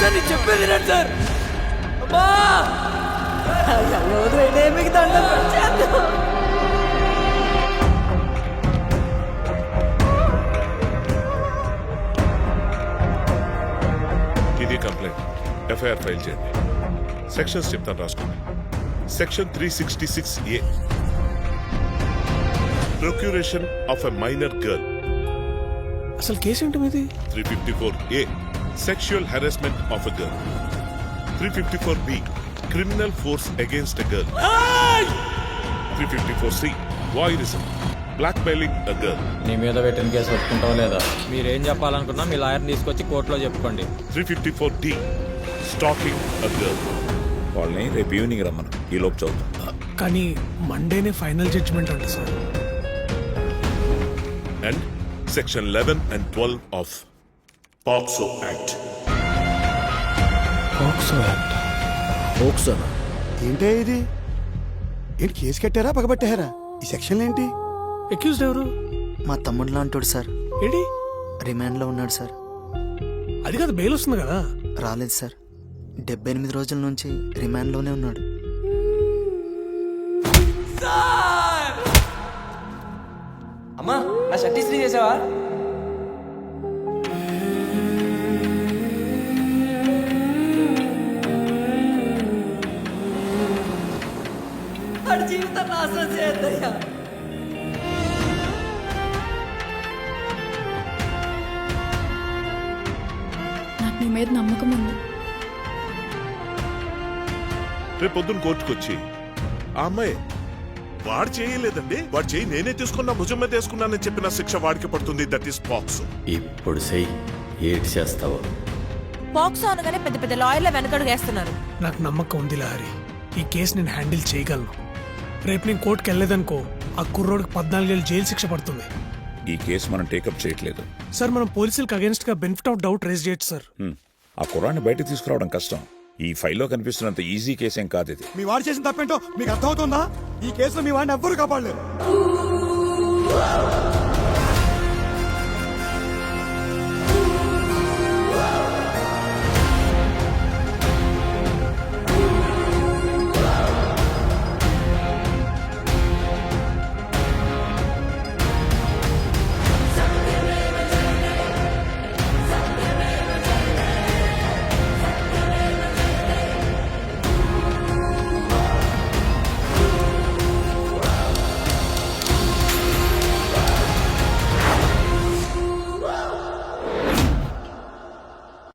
Sir నేను చెప్పేది రండి సార్. అమ్మా వదిలేండి, మీకు దండం పెట్టేద్దాం. ఇది కంప్లైంట్. ఎఫ్ఐఆర్ ఫైల్ చేయండి. సెక్షన్స్ చెప్తాను, రాసుకోండి. Section 366A, procuration of a minor girl. అసలు కేసు ఏంటి మీది? 354A, sexual harassment of a girl. 354B, criminal force against a girl. 354C, voyeurism, blackmailing a girl. నీ మీద పెట్టిన కేసు ఒప్పుకుంటావు లేదా? మీరేం చెప్పాలనుకున్నా మీ లాయర్ని తీసుకొచ్చి కోర్టులో చెప్పుకోండి. 354D, stacking a girl. వాళ్ళని రేపు ఈవినింగ్ రమ్మను, ఈ లోపు చదువుతాం. కానీ మండేనే ఫైనల్ జడ్జిమెంట్ అంట sir. And section 11 and 12 of POCSO act. ఏంటే ఇది? ఏంటి కేసు కట్టారా పగబట్టారా? ఈ సెక్షన్ ఏంటి? అక్యూజ్డ్ ఎవరు? మా తమ్ముడు లాంటోడు సార్. ఏంటి? రిమాండ్లో ఉన్నాడు సార్. అది కాదు, బెయిల్ వస్తుంది కదా. రాలేదు సార్. 78 రోజుల నుంచి రిమాండ్లోనే ఉన్నాడు. అమ్మా నా షర్ట్ ఇస్త్రీ చేసావా? వాడి జీవితం నాశనం చేయద్దయ్యా. నాకు నీ మీద నమ్మకం ఉంది. రేపు పొద్దున్న కోర్టుకొచ్చి ఆ అమ్మాయి వాడు చేయలేదండి, వాడు చేయి నేనే తీసుకున్నా, భుజం మీద వేసుకున్నానని చెప్పిన శిక్ష వాడికి పడుతుంది. That is POCSO. ఇప్పుడు చెయ్యి, ఏటి చేస్తావో. పాక్సో అనగానే పెద్ద పెద్ద లాయర్ల వెనకడుగు వేస్తున్నారు. నాకు నమ్మకం ఉంది లారీ, ఈ కేసు నేను హ్యాండిల్ చేయగలను. రేపు నేను కోర్టుకు వెళ్ళలేదనుకో, ఆ కుర్రోడికి 14 ఏళ్ళు జైలు శిక్ష పడుతుంది. ఈ కేసు మనం టేకప్ చేయట్లేదు. సార్ మనం పోలీసులకు అగేన్స్ట్ గా బెనిఫిట్ ఆఫ్ డౌట్ రేజ్ చేయొచ్చు సార్. ఆ కుర్రాన్ని బయటకు తీసుకురావడం కష్టం. ఈ ఫైల్లో కనిపిస్తున్నంత ఈజీ కేసేం కాదు ఇది. మీ వాడు చేసిన తప్పేంటో మీకు అర్థమవుతుందా? ఈ కేసులో మీ వాడిని ఎవ్వరూ కాపాడలేరు.